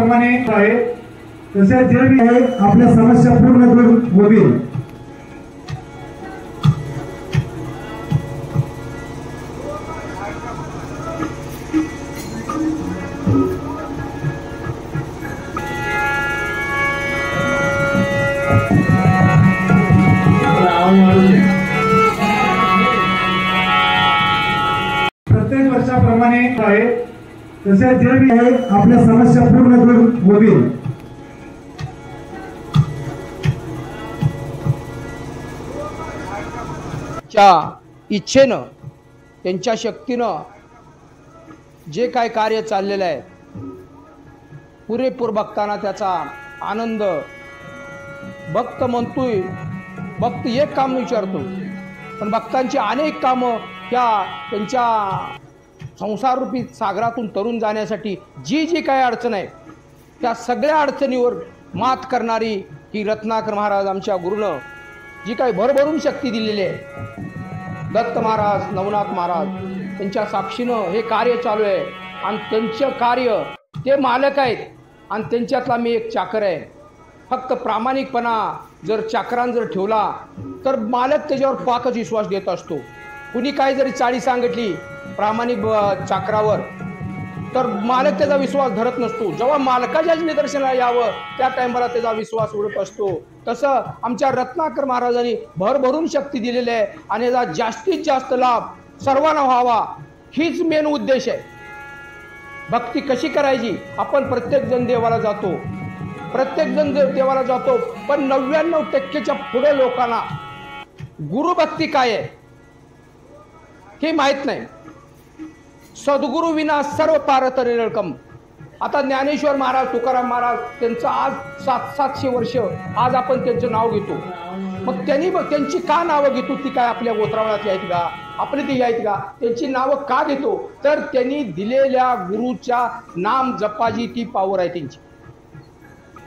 प्रमाणे आहे तसे जे भी आहे आपल्या समस्या पूर्ण दूर होतील। प्रत्येक वर्षाप्रमाणे आहे तसे जे भी आहे आपल्या समस्या पूर्ण दूर होतील। च्या इच्छेनं त्यांच्या शक्तीनं जे काय कार्य चाललेलं आहे पुरेपूर भक्तांना त्याचा आनंद भक्त म्हणतोय। भक्त एक काम विचारतो पण भक्तांची अनेक कामं त्या त्यांच्या संसाररूपी सागरातून तरुण जाण्यासाठी जी जी काय अडचण आहे त्या सगळ्या अडचणीवर मात करणारी ही रत्नाकर महाराज आमच्या गुरुनं जी काही भरभरून शक्ती दिलेली आहे। दत्त महाराज नवनाथ महाराज त्यांच्या साक्षीनं हे कार्य चालू आहे आणि त्यांचं कार्य ते मालक आहेत आणि त्यांच्यातला मी एक चाकर आहे। फक्त प्रामाणिकपणा जर चाकरान जर ठेवला तर मालक त्याच्यावर पाकच विश्वास देत असतो। कुणी काय जरी चाळी सांगितली प्रामाणिक चाकरावर तर मालक त्याचा विश्वास धरत नसतो। जेव्हा मालकाच्याच निदर्शनाला यावं त्या टाइमला त्याचा विश्वास उडत असतो। तसं आमच्या रत्नाकर महाराजांनी भरभरून शक्ती दिलेली आहे आणि याचा जास्तीत जास्त लाभ सर्वांना व्हावा हीच मेन उद्देश आहे। भक्ती कशी करायची आपण प्रत्येक जण देवाला जातो, प्रत्येक जण देवाला जातो पण 99% पुढे लोकांना गुरुभक्ती काय आहे हे माहित नाही। सद्गुरु विना सर्व पारत निरळकम। आता ज्ञानेश्वर महाराज तुकाराम महाराज त्यांचं आज 700 वर्ष आज आपण त्यांचं नाव घेतो। मग त्यांची का नावं घेतो ती काय आपल्या गोत्रावळातली आहेत का आपली ती आहेत का? त्यांची नावं का घेतो तर त्यांनी दिलेल्या गुरुच्या नाम जपाची ती पावर आहे त्यांची।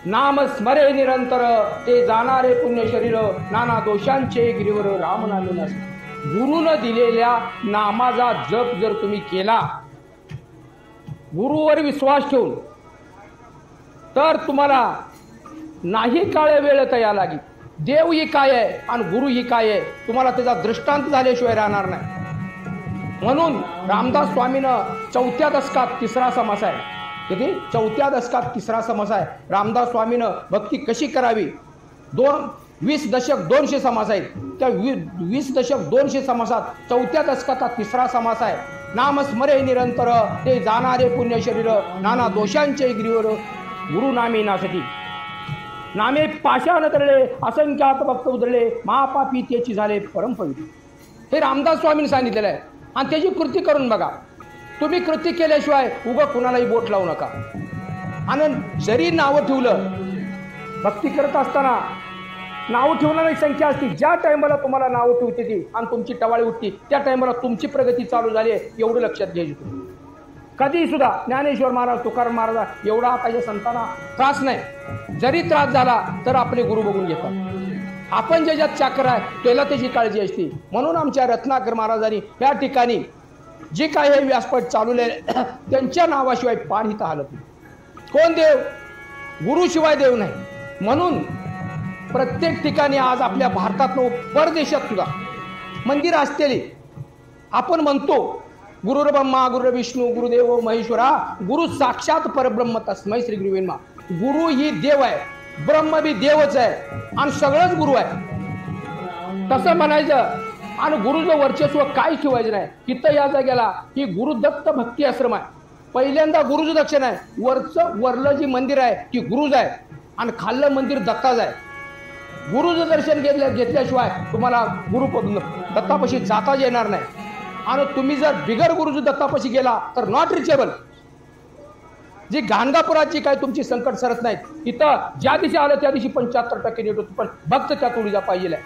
नाम स्मरे निरंतर ते जाणारे पुण्य शरीर नाना दोषांचे गिरीवर राम नामे नस। गुरुनं दिलेल्या नामाचा जप जर तुम्ही केला गुरुवर विश्वास ठेवून तर तुम्हाला नाही काळ वेळ तया लागी। देव ही काय आहे आणि गुरु ही काय आहे तुम्हाला त्याचा दृष्टांत झाल्याशिवाय राहणार नाही। म्हणून रामदास स्वामीनं 4थ्या दशकात 3रा समास आहे किती 4थ्या दशकात 3रा समास आहे। रामदास स्वामीनं भक्ती कशी करावी 20 दशक 200 समास आहेत त्या 20 दशक 200 समासात 4थ्या दशकाचा 3रा समास आहे। नाम स्मरे निरंतर ते जाणारे पुण्य शरीर नाना दोषांचे गिरीवर गुरु नामे नासाठी। नामे पाषाण तरळे असंख्यात भक्त उधळले महापापी त्याची झाले परमपवित्र। हे रामदास स्वामींनी सांगितलेलं आहे आणि त्याची कृती करून बघा। तुम्ही कृती केल्याशिवाय उगा कुणालाही बोट लावू नका। आणि जरी नावं ठेवलं भक्ती करत असताना नाव ठेवणारी संख्या असते ज्या टाइमला तुम्हाला नाव ठेवते ती आणि तुमची टवाळी उठती त्या टाइमला तुमची प्रगती चालू झाली एवढं लक्षात घ्यायचं तुम्ही। कधी सुद्धा ज्ञानेश्वर महाराज तुकाराम महाराज एवढा त्याच्या संतांना त्रास नाही। जरी त्रास झाला तर आपले गुरु बघून घेतात। आपण ज्याच्यात चाकर आहे त्याला त्याची काळजी असते। म्हणून आमच्या रत्नाकर महाराजांनी या ठिकाणी जे काय हे व्यासपीठ चालवले त्यांच्या नावाशिवाय पाणी तर हलत नाही। कोण देव गुरुशिवाय देव नाही। म्हणून प्रत्येक ठिकाणी आज आपल्या भारतात परदेशात सुद्धा मंदिर असलेली आपण म्हणतो गुरुर ब्रह्मा गुरुर विष्णू गुरुदेव महेश्वरा गुरु साक्षात परब्रह्म तस्मै श्री गुरुवे नमः। गुरु ही देव आहे, ब्रह्म भी देवच आहे आणि सगळंच गुरु आहे तसं म्हणायचं। आणि गुरुचं वर्चस्व काय ठेवायचं नाही। तिथं या जागेला ही गुरुदत्त भक्ती आश्रम आहे। पहिल्यांदा गुरुचं दक्षिण आहे। वरलं जी मंदिर आहे ती गुरुज आहे आणि खाल्लं मंदिर दत्ताच आहे। गुरुचं दर्शन घेतल्याशिवाय तुम्हाला दत्तापाशी जाताच येणार नाही। आणि तुम्ही जर बिगर गुरुचं दत्तापाशी गेला तर नॉट रिचेबल। जी गाणगापुराची काय तुमची संकट सरत नाहीत इथं ज्या दिवशी आलं त्या दिवशी 75% नेट होतो। पण भक्त त्या तोडीचा पाहिजे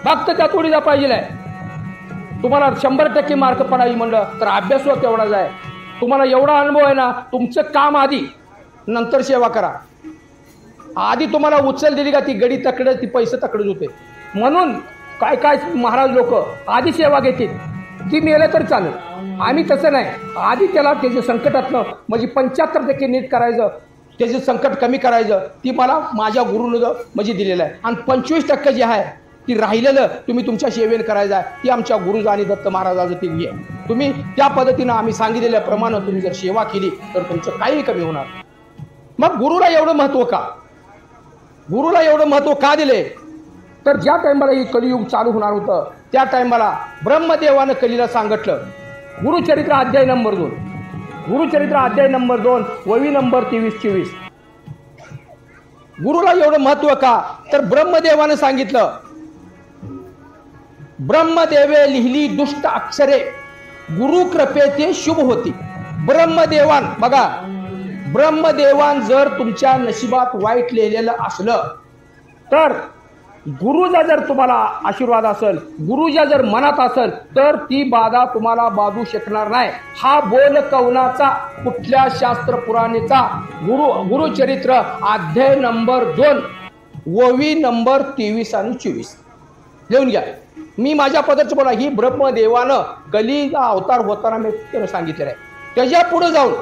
भक्त त्या तोडीचा पाहिजे। तुम्हाला 100% मार्क पडावी म्हणलं तर अभ्यास तेवढाच आहे। तुम्हाला एवढा अनुभव आहे ना तुमचं काम आधी नंतर सेवा करा। आधी तुम्हाला उचल दिली का ती गडी तकडे ती पैसे तकडच होते। म्हणून काय काय महाराज लोक आधी सेवा घेतील ती मेलं तर चालेल। आम्ही तसं नाही आधी त्याला त्याच्या संकटातनं म्हणजे 75% नीट करायचं त्याचे संकट कमी करायचं ती मला माझ्या गुरुनं म्हणजे दिलेलं आहे. आणि 25% जे आहे ती राहिलेलं तुम्ही तुमच्या सेवेन करायचं आहे ती आमच्या गुरुजा आणि दत्त महाराजाचं ती आहे. तुम्ही त्या पद्धतीनं आम्ही सांगितलेल्याप्रमाणे तुम्ही जर सेवा केली तर तुमचं काही कमी होणार. मग गुरुला एवढं महत्व का? गुरुला एवढं महत्व का दिले? तर ज्या टायमाला ही कलियुग चालू होणार होतं त्या टायमाला ब्रह्मदेवानं कलीला सांगितलं. गुरुचरित्र अध्याय नंबर 2, गुरुचरित्र अध्याय नंबर 2 वही नंबर 23-24. गुरुला एवढं महत्व का? तर ब्रह्मदेवानं सांगितलं, ब्रह्मदेवे लिहिली दुष्ट अक्षरे गुरु कृपेते शुभ होती. ब्रह्मदेवान बघा, ब्रह्मदेवान जर तुमच्या नशिबात वाईट लिहिलेलं असलं तर गुरुजा जर तुम्हाला आशीर्वाद असेल, गुरुजा जर मनात असेल तर ती बाधा तुम्हाला बाधू शकणार नाही. हा बोल कवनाचा कुठल्या शास्त्र पुराणेचा गुरुचरित्र अध्याय नंबर 2 वही नंबर 23 आणि 24 लिहून घ्या. मी माझ्या पद्धतीचं बोला, ही ब्रह्मदेवानं कलीचा अवतार होताना मी सांगितलेलं आहे. त्याच्या पुढे जाऊन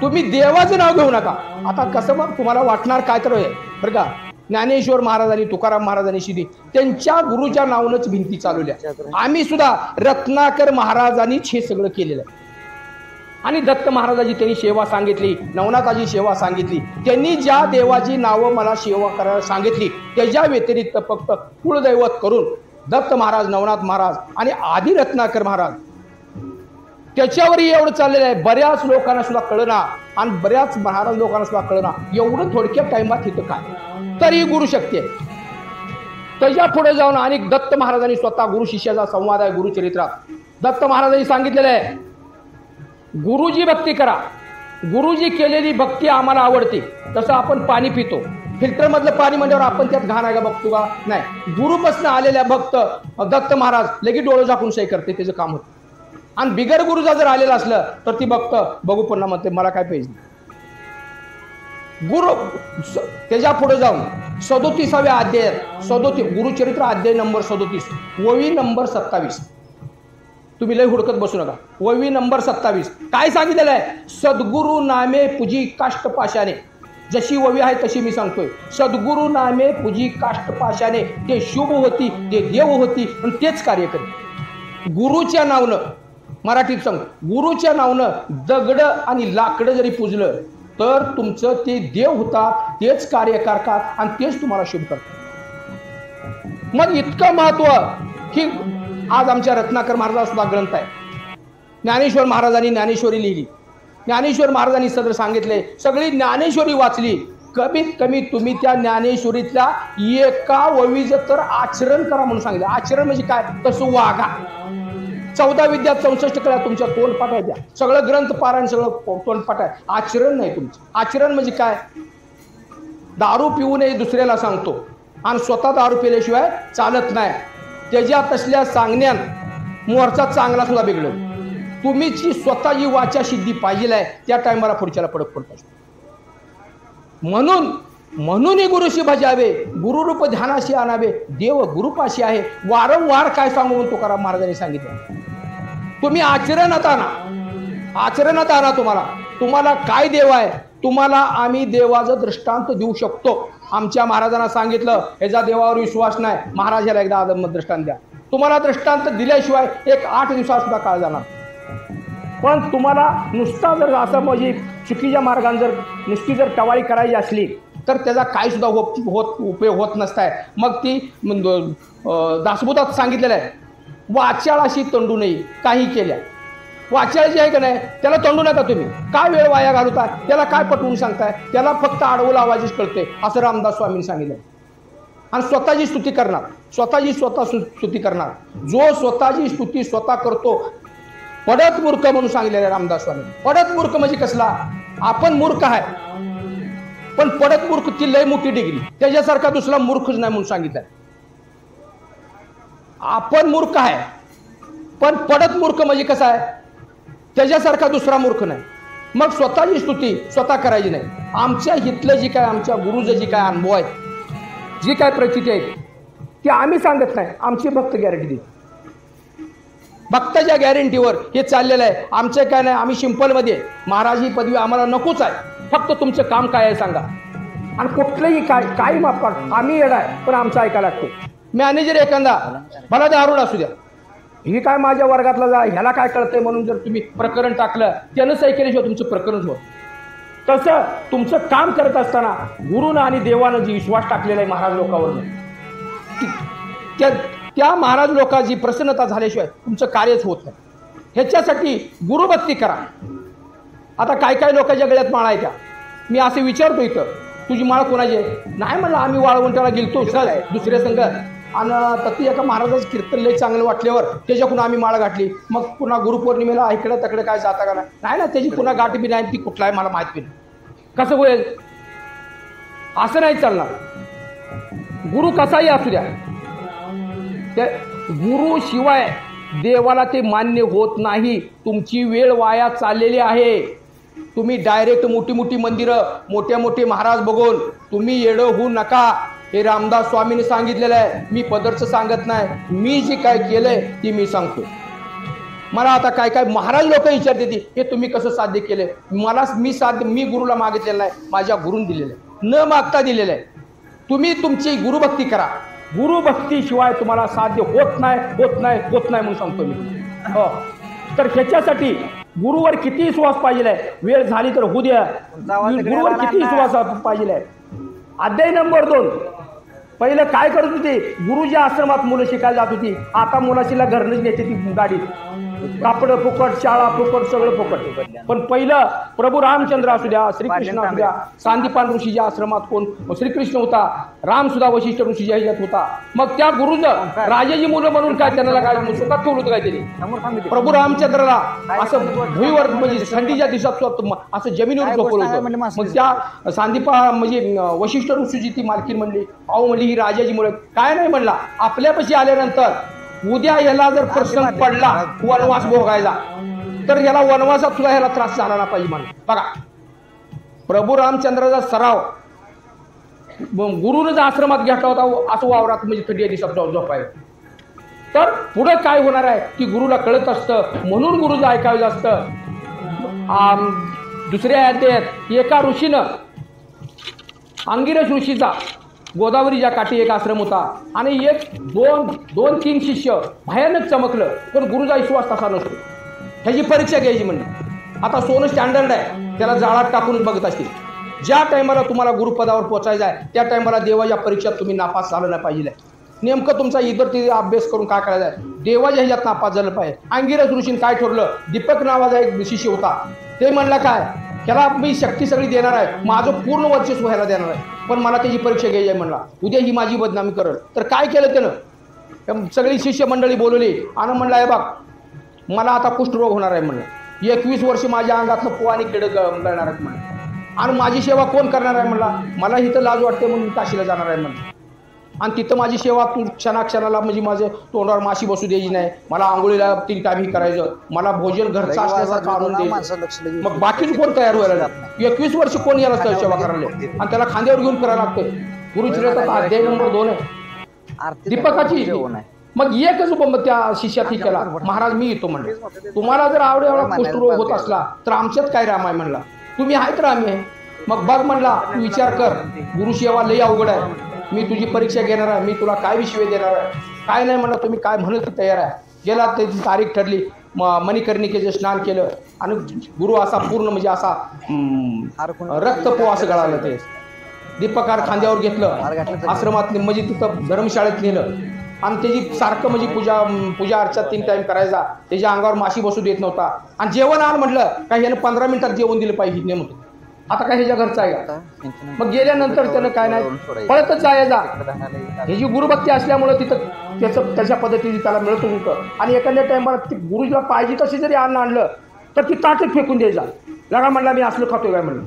तुम्ही देवाचं नाव घेऊ नका. आता कसं मग तुम्हाला वाटणार काय तर बरं का, ज्ञानेश्वर महाराजांनी तुकाराम महाराजांनी शिदी त्यांच्या गुरुच्या नावानंच भिंती चालवल्या. आम्ही सुद्धा रत्नाकर महाराजांनीच हे सगळं केलेलं आहे. आणि दत्त महाराजाची त्यांनी सेवा सांगितली, नवनाथाची सेवा सांगितली. त्यांनी ज्या देवाची नावं मला सेवा करायला सांगितली त्याच्या व्यतिरिक्त फक्त कुलदैवत करून दत्त महाराज, नवनाथ महाराज आणि आदि रत्नाकर महाराज त्याच्यावरही एवढं चाललेलं आहे. बऱ्याच लोकांना सुद्धा कळना आणि बऱ्याच महाराज लोकांना सुद्धा कळना एवढं थोडक्या टाइमात इथं काय तरी गुरु शक्ती आहे. त्याच्या पुढे जाऊन आणि दत्त महाराजांनी स्वतः गुरु शिष्याचा संवाद आहे गुरुचरित्रात. दत्त महाराजांनी सांगितलेलं आहे, गुरुजी भक्ती करा. गुरुजी केलेली भक्ती आम्हाला आवडते. तसं आपण पाणी पितो, फिल्टर मधलं पाणी म्हणल्यावर आपण त्यात घाण आहे का बघतो का? नाही. गुरुपासून आलेल्या भक्त दत्त महाराज लगेच डोळे झाकून सही करते, त्याचं काम होतं. आणि बिगर गुरुजा जर आलेला असलं तर ती भक्त बघू पुन्हा म्हणते मला काय पाहिजे. गुरु त्याच्या पुढे जाऊन 37व्या अध्यायात 37 गुरुचरित्र अध्याय नंबर 37 वही नंबर 27. तुम्ही लय हुडकत बसू नका. वही नंबर 27 काय सांगितलेलं आहे? सद्गुरु नामे पूजी काष्ट पाशाने. जशी ववी आहे तशी मी सांगतोय. सद्गुरु नामे पूजी काष्ट पाशाने. ते शुभ होती, ते देव होती आणि तेच कार्य करते. गुरुच्या नावनं, मराठीत सांगतो, गुरुच्या नावनं दगड आणि लाकडं जरी पूजलं तर तुमचं ते देव होतात, तेच कार्य करतात आणि तेच तुम्हाला शुभ करतात. मग इतकं महत्व की आज आमच्या रत्नाकर महाराजांचा सुद्धा ग्रंथ आहे. ज्ञानेश्वर महाराजांनी ज्ञानेश्वरी लिहिली. ज्ञानेश्वर महाराजांनी सगळं सांगितले, सगळी ज्ञानेश्वरी वाचली. कमीत कमी तुम्ही त्या ज्ञानेश्वरीतल्या एका ववीचं तर आचरण करा म्हणून सांगितलं. आचरण म्हणजे काय? तसं वागा. 14 विद्या 64 कळा तुमच्या तोंडपाठ आहे. द्या सगळं ग्रंथ पारायण सगळं तोंडपाठ आहे. आचरण नाही तुमचं. आचरण म्हणजे काय? दारू पिऊ नये दुसऱ्याला सांगतो आणि स्वतः दारू पिल्याशिवाय चालत नाही. त्याच्या तसल्या सांगण्यान मोर्चा चांगला सुद्धा बिघडल. तुम्हीची स्वतःची वाचा सिद्धी पाहिजे आहे त्या टायमाला पुढच्याला पडक पडत. म्हणून गुरुशी भजावे, गुरुरूप ध्यानाशी आणावे. देव गुरुपाशी आहे. वारंवार काय सांगू म्हणून तुकाराम महाराजांनी सांगितलं. तुम्ही आचरणात आणा, आचरणात आणा. तुम्हाला काय देव आहे? तुम्हाला आम्ही देवाचं दृष्टांत देऊ शकतो. आमच्या महाराजांना सांगितलं ह्याचा देवावर विश्वास नाही, महाराज याला एकदा आदम दृष्टांत द्या. तुम्हाला दृष्टांत दिल्याशिवाय एक 8 दिवसात सुद्धा काळ जाणार. पण तुम्हाला नुसता जर असं म्हणजे चुकीच्या मार्गाने जर नुसती जर टवाळी करायची असली तर त्याचा काही सुद्धा उपयोग होत नसताय. मग ती दासबोधात सांगितलेलं आहे, वाचाळाशी तंडू नये. काही केल्या वाचाळ जे आहे का नाही त्याला तंडू नका तुम्ही. काय वेळ वाया घालवताय? त्याला काय पटवून सांगताय? त्याला फक्त आडवलं आवाजीच कळते असं रामदास स्वामींनी सांगितलं. आणि स्वतःची स्तुती करणार, स्वतःची स्तुती करणार. जो स्वतःची स्तुती स्वतः करतो पडत मूर्ख म्हणून सांगितलेलं आहे रामदास स्वामी. पडत मूर्ख म्हणजे कसला? आपण मूर्ख आहे पण पडत मूर्ख ती लय मोठी डिग्री. त्याच्यासारखा दुसरा मूर्खच नाही म्हणून सांगितलं. आपण मूर्ख आहे पण पडत मूर्ख म्हणजे कसं आहे? त्याच्यासारखा दुसरा मूर्ख नाही. मग स्वतःची स्तुती स्वतः करायची नाही. आमच्या हितलं जी काय आमच्या गुरुचं जी काय अनुभव आहे, जी काय प्रचिती आहे ती आम्ही सांगत नाही. आमची भक्त गॅरंटी देते. भक्ताच्या गॅरंटीवर हे चाललेलं आहे. आमचं काय नाही, आम्ही सिंपलमध्ये महाराज ही पदवी आम्हाला नकोच आहे, फक्त तुमचं काम काय आहे सांगा. आणि कुठलंही काही माफ करा, आम्ही येणार आहे पण आमचं ऐकायला लागतो. मॅनेजर एखादा भला दारूड असू द्या, ही काय माझ्या वर्गातला जा, ह्याला काय कळतंय म्हणून जर तुम्ही प्रकरण टाकलं, त्यानं सही केल्याशिवाय तुमचं प्रकरण होत. तसं तुमचं काम करत असताना गुरुनं आणि देवानं जी विश्वास टाकलेला आहे महाराज लोकांवर, त्या महाराज लोकांची प्रसन्नता झाल्याशिवाय तुमचं कार्यच होत नाही. ह्याच्यासाठी गुरुभक्ती करा. आता काय काय लोकांच्या गळ्यात माळा आहे त्या, मी असे विचारतो इथं, तुझी माळ कोणाची आहे? नाही म्हणलं आम्ही वाळवंटाला गेलतो सर दुसऱ्या संघ, आणि तती एका महाराजाचं कीर्तन लय चांगलं वाटल्यावर त्याच्याकडून आम्ही माळ घातली. मग पुन्हा गुरुपौर्णिमेला इकडं तकडे काय जाता का नाही ना, त्याची पुन्हा गाठ बी नाही, ती कुठला आहे मला माहित बी नाही. कसं होईल? असं नाही चालणार. गुरु कसाही असू द्या, त्या गुरु शिवाय देवाला ते मान्य होत नाही. तुमची वेळ वाया चाललेली आहे. तुम्ही डायरेक्ट मोठी मोठी मंदिरं, मोठे मोठे महाराज बघून तुम्ही येडं होऊ नका. हे रामदास स्वामींनी सांगितलेलं आहे, मी पदरचं सांगत नाही. मी जे काय केलंय ते मी सांगतो. मला आता काय काय महाराज लोक विचारते ती, हे तुम्ही कसं साध्य केलंय? मी गुरुला मागितलेलं नाही, माझ्या गुरुन दिलेलं आहे, न मागता दिलेलं आहे. तुम्ही तुमची गुरुभक्ती करा. गुरुभक्तीशिवाय तुम्हाला साध्य होत नाही म्हणून सांगतो मी. हो, तर ह्याच्यासाठी गुरुवर किती विश्वास पाहिजे आहे? वेळ झाली तर होऊ द्या. गुरुवर किती विश्वास पाहिजे आहे? अध्याय नंबर 2. पहिलं काय करत होते? गुरुच्या आश्रमात मुलं शिकायला जात होती. आता मुलाशीला घरनंच नेते ती गाडी, कापड फुकट, शाळा फुकट, सगळं फुकट. पण पहिलं प्रभू रामचंद्र असू द्या, श्रीकृष्ण असू द्या, सांदीपान ऋषीच्या आश्रमात कोण श्रीकृष्ण होता, राम सुद्धा वशिष्ठ ऋषीच्या ह्याच्यात होता. मग त्या गुरुनं राजाची मुलं म्हणून काय त्यांना काय सुखात ठेवलं होतं काय त्यांनी? प्रभू रामचंद्राला असं भुईवर म्हणजे थंडीच्या दिवसात असं जमिनीवर झोपवलं होतं. मग त्या सांदीपा म्हणजे वशिष्ठ ऋषीची ती मालकीन म्हणली, अहो म्हणली ही राजाची मुलं काय नाही म्हणला, आपल्यापाशी आल्यानंतर उद्या याला जर प्रसंग पडला वनवास भोगायला, तर याला वनवासात सुद्धा ह्याला त्रास झाला ना पाहिजे म्हणून. बघा, प्रभू रामचंद्राचा सराव गुरुनं जर आश्रमात घेतला होता असं वावरात म्हणजे थंडी दिवसात झोपायला, तर पुढे काय होणार आहे की गुरुला कळत असतं, म्हणून गुरुचं ऐकायचं असतं. दुसऱ्या अध्यायात एका ऋषीनं, अंगिरस ऋषीचा गोदावरीच्या काठी एक आश्रम होता आणि दोन तीन शिष्य भयानक चमकलं, पण गुरुचा विश्वास तसा नसतो. ह्याची परीक्षा घ्यायची म्हणजे आता सोनं स्टँडर्ड आहे, त्याला जाळात टाकून बघत असतील. ज्या टायमाला तुम्हाला गुरुपदावर पोचायचं आहे त्या टायमाला देवाच्या परीक्षेत तुम्ही नापास झालं नाही पाहिजे. नेमकं तुमचा इतर ते अभ्यास करून काय करायचा आहे, देवाच्या ह्याच्यात नापास झालं पाहिजे. अंगिरस ऋषीने काय ठरलं? दीपक नावाचा एक शिष्य होता, ते म्हणला काय, त्याला मी शक्ती सगळी देणार आहे, माझं पूर्ण वर्चस्व व्हायला देणार आहे, पण मला त्याची परीक्षा घ्यायची आहे म्हणला, उद्या ही माझी बदनामी करल. तर काय केलं त्यानं? सगळी शिष्य मंडळी बोलवली आणि म्हणलं आहे बघ, मला आता कुष्ठरोग होणार आहे म्हणलं, 21 वर्ष माझ्या अंगातलं पोवानी किड गळणार आहेत म्हणलं, आणि माझी सेवा कोण करणार आहे म्हणला, मला इथं लाज वाटते म्हणून मी काशीला जाणार आहे म्हणलं, आणि तिथं माझी सेवा तू क्षणाक्षणाला म्हणजे माझं तोंडावर माशी बसू द्यायची नाही, मला आंघोळीला 3 टाइम ही करायचं, मला भोजन घरचं असल्यासारखं आणून द्यायचं. मग बाकीच कोण तयार व्हायला? 21 वर्ष कोण याला सेवा करायला आणि त्याला खांद्यावर घेऊन करायला लागतंय. गुरुचरित्राचा अध्याय नंबर 2 आहे दीपकाची. मग एकच त्या शिष्यात केला, महाराज मी येतो म्हणले, तुम्हाला जर एवढा कुष्ठरोग होत असला तर आमच्यात काय राम आहे म्हणला, तुम्ही आहेत राम आहे. मग बघ म्हणला, तू विचार कर, गुरुसेवा लई अवघड आहे, मी तुझी परीक्षा घेणार आहे, मी तुला काय विषय देणार आहे, काय नाही म्हणलं, तुम्ही काय म्हणत तयार आहे. गेला त्याची तारीख ठरली, मणिकर्णिकेचं स्नान केलं आणि गुरु असा पूर्ण म्हणजे असा रक्तपो असं गळालं. ते दीपकार खांद्यावर घेतलं, आश्रमात म्हणजे तिथं धर्मशाळेत नेलं आणि त्याची सारखं म्हणजे पूजा अर्चा 3 टाइम करायचा, त्याच्या अंगावर माशी बसू देत नव्हता. आणि जेवण आण म्हटलं काय यानं 15 मिनिटात जेवण दिलं पाहिजे नेम होतं. आता काय ह्याच्या घरचं आहे का? मग गेल्यानंतर त्यानं काय नाही पळतच जायचा. ह्याची गुरुभक्ती असल्यामुळं तिथं त्याच्या पद्धतीने त्याला मिळत होतं. आणि एखाद्या टाइमला ती गुरुजीला पाहिजे तशी जरी आणलं तर ती ताटच फेकून द्यायचा, लगा म्हणला मी असलं खातोय काय म्हणलं.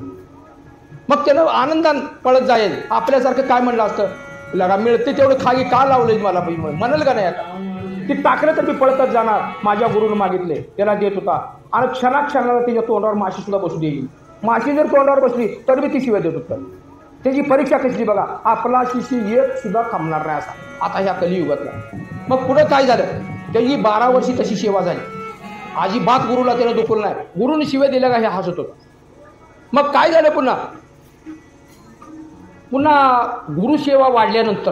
मग त्यानं आनंदान पळत जाईल. आपल्यासारखं काय म्हणलं असतं, लगा मिळते तेवढं खागी का लावलंय मला म्हणाल का नाही. आता ती टाकलं तर मी पळतच जाणार, माझ्या गुरुनं मागितले त्याला देत होता. आणि क्षणाक्षणाला त्याच्या तोंडावर माशी सुद्धा बसू देईल. माशी जर तोंडावर बसली तर मी ती शिवाय देत होतं. त्याची परीक्षा कसली बघा, आपला शिशी एक सुद्धा थांबणार नाही असा आता ह्या कलियुगातला. मग पुढे काय झालं, त्याची 12 वर्षी तशी सेवा झाली. अजिबात गुरुला त्यानं दुखवलं नाही. गुरुने शिव्या दिल्या का हे हसत होतं. मग काय झालं पुन्हा गुरुसेवा वाढल्यानंतर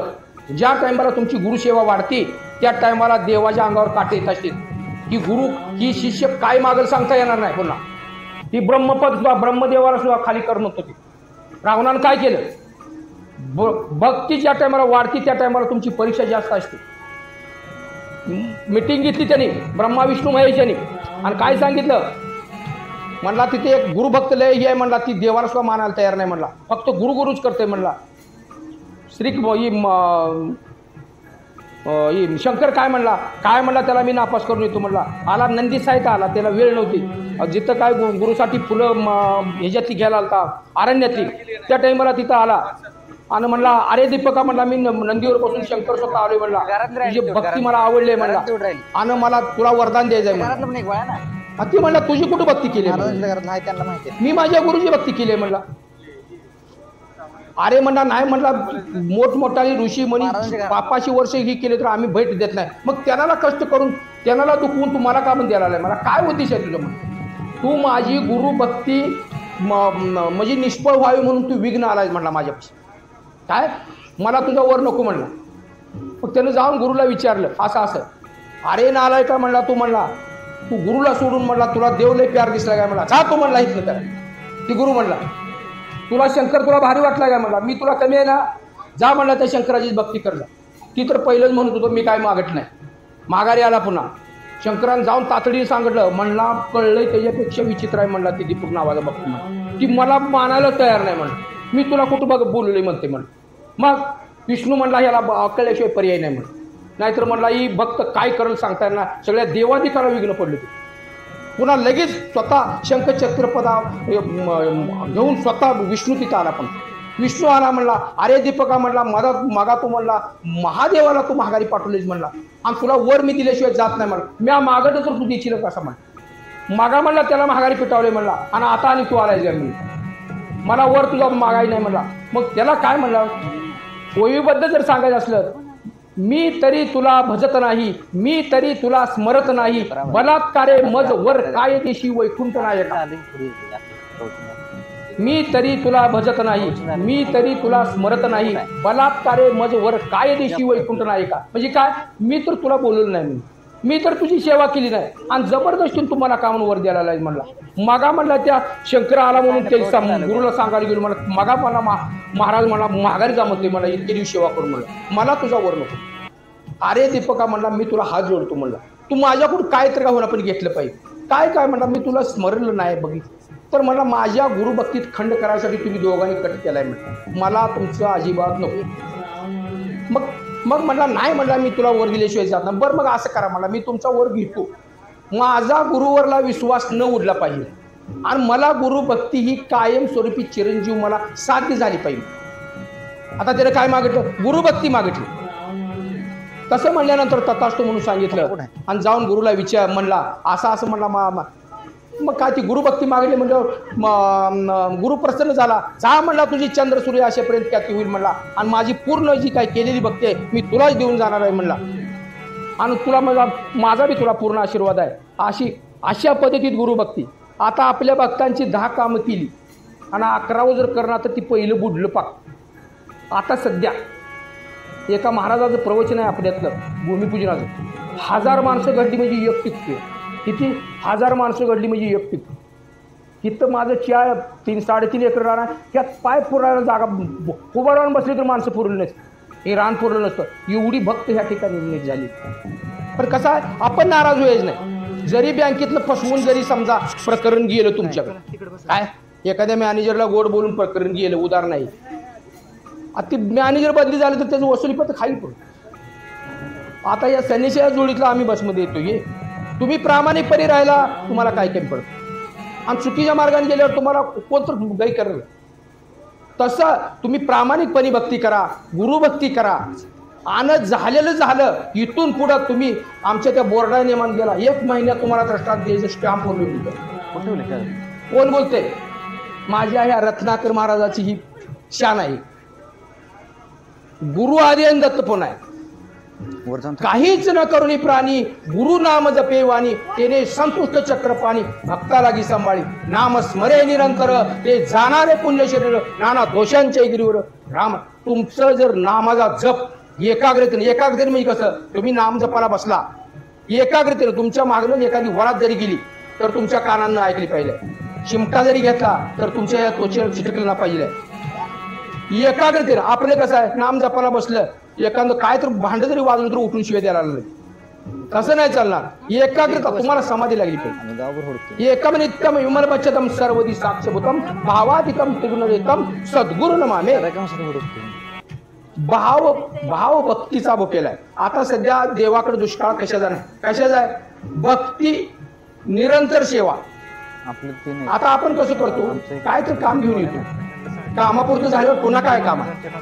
ज्या टायमाला तुमची गुरुसेवा वाढते त्या टायमाला देवाच्या अंगावर काटे येत असतील की गुरु ही शिष्य काय मागेल सांगता येणार नाही. पुन्हा ती ब्रह्मपद सुद्धा ब्रह्मदेवाला सुद्धा खाली करणं होतं. ते रावणानं काय केलं, भक्ती ज्या टायमाला वाढती त्या टायमाला तुमची परीक्षा जास्त असते. मिटिंग घेतली त्यांनी ब्रह्मा विष्णू महेश यांनी आणि काय सांगितलं म्हणला तिथे एक गुरुभक्त लय हे आहे म्हणला, ती देवाला सुद्धा मानायला तयार नाही म्हणला, फक्त गुरुच करते म्हणला. शंकर काय म्हणला त्याला मी नापास करून येतो म्हणला. आला नंदी साहित्य आला, त्याला वेळ नव्हती. जिथं काय गुरुसाठी फुलं ह्याच्यातली घ्यायला आलता अरण्यातली, त्या टाइमला तिथं आला आणि म्हणला अरे दीपका म्हणला मी नंदीवर बसून शंकर स्वतः आलोय म्हणला, तुझी भक्ती मला आवडली म्हणला आणि मला तुला वरदान द्यायचंय म्हणला. ती म्हणला तुझी कुठं भक्ती केली, मी माझ्या गुरुची भक्ती केली म्हणला. अरे म्हणला नाही म्हणला, मोठमोठाली ऋषी म्हणी 500 वर्ष ही केले तर आम्ही भेट देत नाही. मग त्यांना कष्ट करून त्यांना दुखवून तुम्हाला का म्हणून द्यायला मला काय उद्देश आहे तुझं म्हणून, तू माझी गुरु भक्ती म्हणजे निष्फळ व्हावी म्हणून तू विघ्न आलाय म्हणला माझ्यापाशी, काय मला तुझा वर नको म्हणला. मग त्यानं जाऊन गुरुला विचारलं असं अरे नालाय का म्हणला, तू म्हणला तू गुरुला सोडून म्हणला तुला देव लय प्यार दिसला काय म्हणला, जा तू म्हणला इथलं तर. ती गुरु म्हणला तुला शंकर तुला भारी वाटला काय म्हणला, मी तुला कमी आहे ना, जा म्हणला त्या शंकराचीच भक्ती कर जा. ती तर पहिलंच म्हणत होतो मी काय मागत नाही. माघारी आला पुन्हा शंकरानं जाऊन तातडीने सांगितलं म्हणला कळलंय त्याच्यापेक्षा विचित्र आहे म्हणला ती दीपक नावाचा भक्ती म्हणला, ती मला मानायला तयार नाही म्हणलं, मी तुला कुठं बघ बोलले म्हणते म्हणलं. मग विष्णू म्हणला ह्याला कळल्याशिवाय पर्याय नाही म्हणलं, नाहीतर म्हणला ही भक्त काय करेल सांगता येणार, सगळ्या देवाधिकाला विघ्न पडले ते. पुन्हा लगेच स्वतः शंखचक्रपदा घेऊन स्वतः विष्णू तिथं आला. पण विष्णू आला म्हणला अरे दीपका म्हणला मागा तू म्हणला महादेवाला तू माघारी पाठवलीस म्हणला आणि तुला वर मी दिल्याशिवाय जात नाही म्हणला, मी मागत तर तू देशील कसं म्हणला. मागा म्हणला त्याला माघारी पिटावले म्हणला आणि आता आणि तू आलाय जर मला वर तुझा मागाय नाही म्हणला. मग त्याला काय म्हणला ओवीबद्दल जर सांगायचं असलं, मी तरी तुला भजत नाही, मी तरी तुला स्मरत नाही, बलात्कारे मज वर काय देशी वैकुंठ नायक. मी तरी तुला भजत नाही, मी तरी तुला स्मरत नाही, बलात्कारे मज वर काय देशी वैकुंठ नायका. म्हणजे काय, मी तर तुला बोललो नाही, मी तर तुझी सेवा केली नाही आणि जबरदस्तीने तुम्हाला का म्हणून वर द्यायला लागेल म्हणला. मागा म्हणला त्या शंकर आला म्हणून त्या गुरुला सांगायला गेलो म्हणला, मागा मला महाराज म्हणला माघारी जा म्हणते मला इतके दिवस सेवा करून म्हणलं, मला तुझा वर नको. अरे दीपका म्हणला मी तुला हात जोडतो म्हणला, तू माझ्याकडून काय तर का होणार पण घेतलं पाहिजे. काय म्हणला मी तुला स्मरणलं नाही बघितलं तर म्हणला माझ्या गुरुभक्तीत खंड करायसाठी तुम्ही दोघांनी कट केलाय म्हणलं, मला तुमचं अजिबात नको. मग म्हणला नाही म्हणला मी तुला वर दिल्याशिवाय जात नाही. बरं मग असं करा म्हणला, मी तुमचा वर घेतो, माझा गुरुवरला विश्वास न उडला पाहिजे आणि मला गुरुभक्ती ही कायमस्वरूपी चिरंजीव मला साध्य झाली पाहिजे. आता त्याने काय मागितलं, गुरुभक्ती मागितली. तसं म्हणल्यानंतर तथास्तु म्हणून सांगितलं आणि जाऊन गुरुला म्हणला असं म्हणला. मग काय ती गुरुभक्ती मागली म्हणजे गुरु प्रसन्न झाला. जा म्हणला तुझी चंद्र सूर्य असेपर्यंत ख्याती होईल म्हणला आणि माझी पूर्ण जी काय केलेली भक्ती आहे मी तुलाच देऊन जाणार आहे म्हणला आणि तुला माझा बी तुला पूर्ण आशीर्वाद आहे. अशा पद्धतीत गुरुभक्ती. आता आपल्या भक्तांची 10 कामं केली आणि 11वं जर करणार तर ती पहिलं बुडलं पाक. आता सध्या एका महाराजाचं प्रवचन आहे आपल्यातलं भूमिपूजनाचं, 1000 माणसं घडली म्हणजे एक टिकते. किती 1000 माणसं घडली म्हणजे एक टिकते. तिथं माझं 3-3.5 एकर रान आहे, त्यात पाय पुरायला जागा उभं राहून बसली तर माणसं पुरली नसतं, हे रान पुरलं नसतं. एवढी भक्त ह्या ठिकाणी निर्मित झाली. पण कसं आहे आपण नाराज व्हायचं नाही. जरी बँकेतलं फसवून जरी समजा प्रकरण गेलं तुमच्याकडे, काय एखाद्या मॅनेजरला गोड बोलून प्रकरण गेलं उदाहरण नाही, आता ती मॅनेजर बदली झाली तर त्याचं वसुलीपत्र खाली पडतं. आता या सन्निशा जोडीतला आम्ही बसमध्ये येतो, हे तुम्ही प्रामाणिकपणे राहिला तुम्हाला काय कमी पडतं आणि चुकीच्या मार्गाने गेल्यावर तुम्हाला कोणतर गाई करेल. तसं तुम्ही प्रामाणिकपणे भक्ती करा, गुरुभक्ती करा आणि झालं इथून पुढं तुम्ही आमच्या त्या बोर्डाने नियमान गेला 1 महिन्यात तुम्हाला दृष्टांत द्यायचं स्टॅम्प वरून दिलं. कोण बोलते, माझ्या ह्या रत्नाकर महाराजाची ही शान आहे. गुरु आर्यन दत्त पण आहे, काहीच न करुणी प्राणी गुरु नाम जपे वाणी तेने संतुष्ट चक्र पाणी भक्ता लागी सांभाळी नाम स्मरे निरंतर ते जाणारे पुण्य शरीर नाना दोषांच्या गिरीवर राम. तुमचं जर नामाचा जप एकाग्रतेने म्हणजे कसं, तुम्ही नाम जपाला बसला एकाग्रतेने, तुमच्या मागणं एखादी वरात जरी गेली तर तुमच्या कानांना ऐकली पाहिजे, चिमटा जरी घेतला तर तुमच्या या त्वचेवर चिटकलं ना पाहिजे. एकाग्रतेने आपलं कसं आहे, नाम जपाला बसलं एखादं काय तर भांड जरी वाजलं तर उठून शिवाय द्यायला लागलं, तसं नाही चालणार. एकाग्रता तुम्हाला समाधी लागली पाहिजे. एकम नित्यम विमल बच्चतम सर्वदी साक्षभूतम भावाधिकम त्रिगुणरहितम सद्गुरु नमामे. भाव भक्तीचा भोकेलाय. आता सध्या देवाकडे दुष्काळ कशाचा नाही, कशाचा आहे, भक्ती निरंतर सेवा. आता आपण कसं करतो, काय तर काम घेऊन येतो, कामापुरतं झाल्यावर पुन्हा काय काम आहे.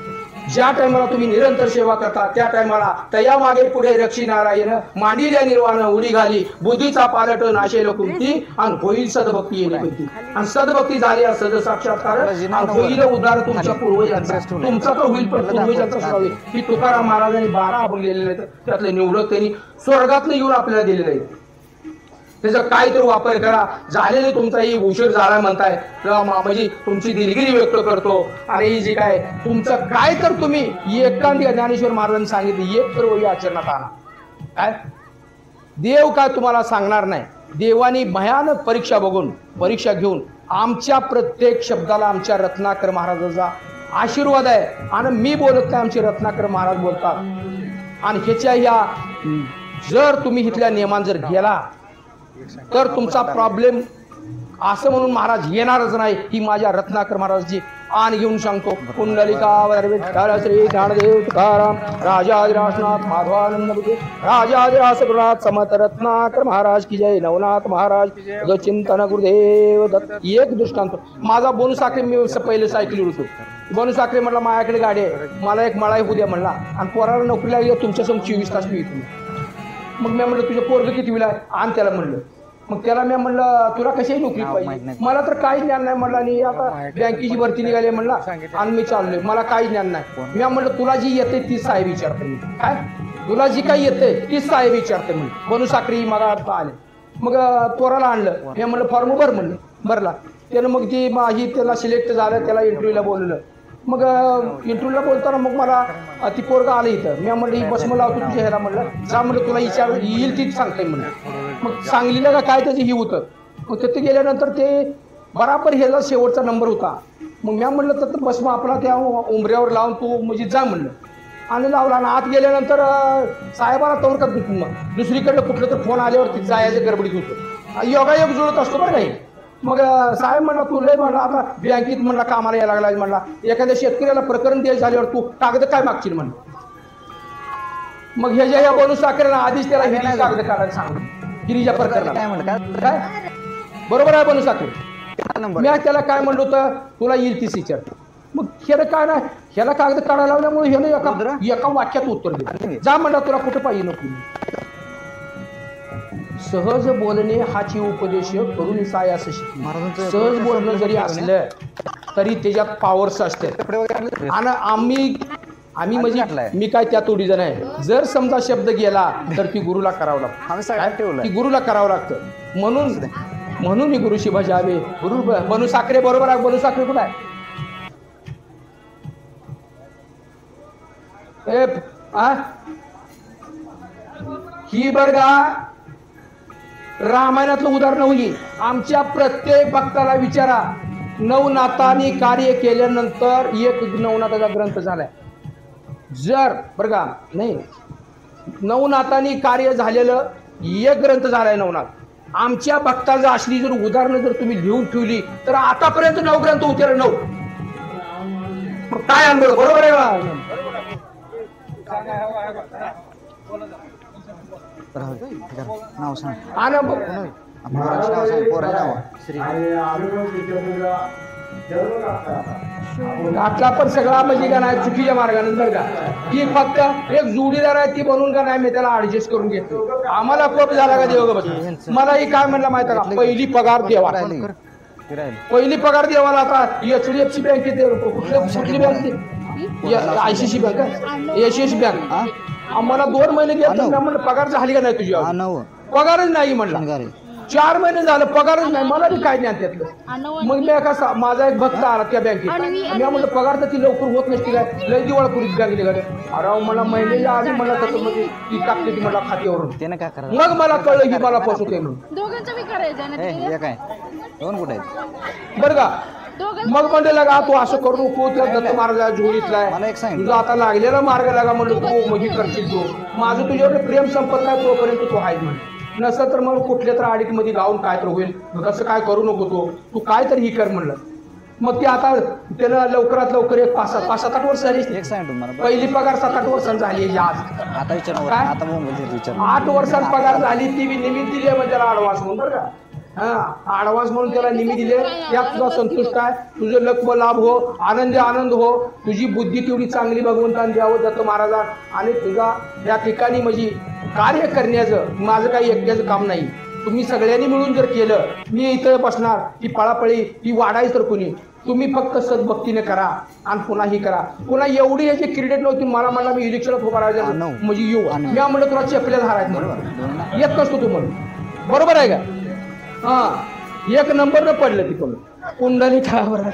ज्या टायमाला तुम्ही निरंतर सेवा करता त्या टायमाला तया मागे पुढे रक्षी नारायण मांडिल्या निर्वाण उडी घाली बुद्धीचा पालट नाशेल कुंती आणि होईल सदभक्ती येणे पैकी. आणि सदभक्ती झाली सद साक्षात्कार आणि होईल उद्धार तुमच्या पूर्वजांचा, तुमचा तर होईल पण पूर्वजांचा सुद्धा होईल. ही तुकाराम महाराजांनी 12 अभंग लिहिलेले आहेत, त्यातले निवडक त्यांनी स्वर्गातनं येऊन आपल्याला दिलेले आहे. त्याचा काय तर वापर करा. झालेले तुमचाही उशीर झाला म्हणताय म्हणजे तुमची दिलगिरी व्यक्त करतो. आणि ही जी काय तुमचं काय तर तुम्ही एकांतिक ज्ञानेश्वर महाराजांनी सांगितलं एक तर वही आचरणात आणा. काय देव काय तुम्हाला सांगणार नाही. देवानी भयानक परीक्षा घेऊन आमच्या प्रत्येक शब्दाला आमच्या रत्नाकर महाराजाचा आशीर्वाद आहे. आणि मी बोलत नाही, आमचे रत्नाकर महाराज बोलतात. आणि ह्याच्या या जर तुम्ही इथल्या नियमान जर गेला तर तुमचा प्रॉब्लेम असं म्हणून महाराज येणारच नाही. ही माझ्या रत्नाकर महाराजची आण घेऊन सांगतो. कुंडलिका श्री ज्ञानदेव तुकाराम राजाधिराजनाथ माधवानंद राजाधिराज गुरुनाथ समर्थ रत्नाकर महाराज की जय. नवनाथ महाराज जो चिंतन गुरुदेव दत्त. एक दृष्टांत माझा बोनू साखरे मी पहिलेच ऐकली होतो. बोनू साखरे म्हणला माझ्याकडे गाडी आहे, मला एक मळाई होऊ द्या म्हणला, आणि पोराला नोकरीला गेलं तुमच्यासमोर 24 तास मी येतो. मग मी म्हणलं तुझं पोरग किती विला आणि त्याला म्हणलं. मग त्याला मी म्हणलं तुला कशाही नोकरी पाहिजे. मला तर काही ज्ञान नाही म्हणला. आणि आता बँकेची भरती निघाली म्हणला आणि मी चाललोय, मला काही ज्ञान नाही. मी म्हणलं तुला जी येते ती साहेब विचारते. मी काय तुला जी काही येते तीच साहेब विचारते म्हणून. बनू साखरी मला आता आले. मग पोराला आणलं, मी म्हणलं फॉर्म भर म्हणलं. भरला त्यानं. मग ती माझी त्याला सिलेक्ट झालं, त्याला इंटरव्ह्यूला बोलवलं. मग इंटरव्ह्यूला बोलताना मग मला ती पोरगा आलं इथं. मी म्हणलं ही बस मला लावतो तुझ्या ह्याला म्हणलं, जा म्हणलं तुला विचार येईल ती सांगताय म्हणलं. मग सांगलीला का काय त्याचं ही होतं. मग तिथे गेल्यानंतर ते बराबर ह्याचा शेवटचा नंबर होता. मग मी म्हणलं तर बस मग आपला त्या उंबऱ्यावर लावून तू म्हणजे जा म्हणलं. आणि लावला. आणि आत गेल्यानंतर साहेबाला तवर का दुसरीकडलं कुठलं तर फोन आल्यावरती जायचं गडबडीत होतं. योगायोग जुळत असतो बरं नाही. मग साहेब म्हणला तू लय म्हणला आता बँकेत म्हणला कामाला यायला लागला म्हणला. एखाद्या शेतकऱ्याला प्रकरण द्यायचं झाल्यावर तू कागद काय मागशील म्हणलं. मग ह्या बनू साखरेला आधीच त्याला हे कागद काढायला सांगतो गिरीच्या प्रकरणाला. काय बरोबर आहे बनू साखरे. मी त्याला काय म्हणलो तर तुला येईल तीच विचारतो. मग ह्याला काय नाही, ह्याला कागद काढायला लावल्यामुळे ह्याने एका वाक्यात उत्तर दिलं. जा म्हणला तुला कुठं पाहिजे नको. सहज बोलणे हाची उपदेश करून साय असं शिकले. सहज बोलणं जरी असलं तरी त्याच्यात पॉवर्स असते. आणि आम्ही म्हणजे मी काय त्या तोडीचं नाही. जर समजा शब्द गेला तर ती गुरुला करावं लागतं, ती गुरुला करावं लागतं. म्हणून ही गुरुशी भजावे. गुरु बनू साखरे बरोबर आहे. बनू साखरे कुठं आहे. ही बरगा रामायणातलं उदाहरण होईल. आमच्या प्रत्येक भक्ताला विचारा, नवनाथांनी कार्य केल्यानंतर एक नवनाथाचा ग्रंथ झालाय. जर बरं का नाही नवनाथांनी कार्य झालेलं एक ग्रंथ झालाय नवनाथ. आमच्या भक्ताचं असली जर उदाहरणं जर तुम्ही लिहून ठेवली तर आतापर्यंत 9 ग्रंथ होते. 9 काय अनुभव बरोबर आहे का. आटला पण सगळा म्हणजे का नाही चुकीच्या मार्गाने बरं का. ती फक्त एक जोडीदार आहे ती बनवून का नाही मी त्याला ऍडजस्ट करून घेतो. आम्हाला कोप झाला का देव बस. मला ही काय म्हणलं माहिती का, पहिली पगार देवा, पहिली पगार देवाला. आता HDFC बँकेत कुठली bank, ICICI bank, HDFC bank आम्हाला 2 महिने गेले तर मी म्हणलं पगार झाली का नाही तुझी हा अजून? नव पगारच नाही म्हणला. शनिवारी 4 महिने झालं पगारच नाही. मला बी काय ज्ञान त्यातलं. मग मी कसा माझा एक भक्त आला त्या बँकेत. मी म्हणलं पगार तर ती लवकर होत नसती काय, लय दिवाळखोरीत बँक निघाले. अरे मला महिन्याच्या आधी मला तसं म्हणजे ती टाकली ती मला खात्यावरून. त्यानं काय करायचं मग मला कळलं की मला फसवते म्हणून. दोघांचं बी करायचं ना ते. हे काय दोन कुठे आहेत बरं का. दोघं मग म्हणलं लागा तू असं करू नको, त्या दत्त महाराज झोळीतलाय मला एक सांग. तुझा आता लागलेला मार्ग लागा म्हणलं तू मग करशील तू. माझं तुझ्यावर प्रेम संपत नाही तोपर्यंत तू आहेस म्हणे. नसं तर मग कुठल्या तर आडीत मध्ये गाऊन काय तर होईल. कसं काय करू नको तू काय तर ही कर म्हणलं. मग ते आता त्याला लवकरात लवकर एक 5-7-8 वर्ष झाली. एक सांग तुम्हाला पहिली पगार 7-8 वर्षांची झाली आहे आज. आता विचार काय? आता बोंबलते विचार 8 वर्षात पगार झाली ती बी निमित्त दिली म्हणजे त्याला ऍडव्हान्स म्हणून बरं का. हा ऍडव्हान्स म्हणून त्याला निमित्त दिले. त्यात तुझा संतुष्ट आहे. तुझं लक्ष लाभ हो, आनंद हो. तुझी बुद्धी तेवढी चांगली भगवंताने द्यावं दत्त महाराजा. आणि तुझा या ठिकाणी म्हणजे कार्य करण्याचं माझं काही एकट्याचं काम नाही. तुम्ही सगळ्यांनी मिळून जर केलं, मी इथं बसणार ही पळापळी ही वाढायच तर कोणी. तुम्ही फक्त सद्भक्तीने करा आणि पुन्हा ही करा. पुन्हा एवढी याची क्रेडिट नव्हती. मला म्हणला मी इलेक्शनात उभा राहायचं म्हणजे येऊ. मी म्हणलं तुला चेपल्या धारायचं म्हणून येत नसतो तू म्हणून. बरोबर आहे का. हा 1 नंबर न पडलं तिकडून कुंडली काय बरं.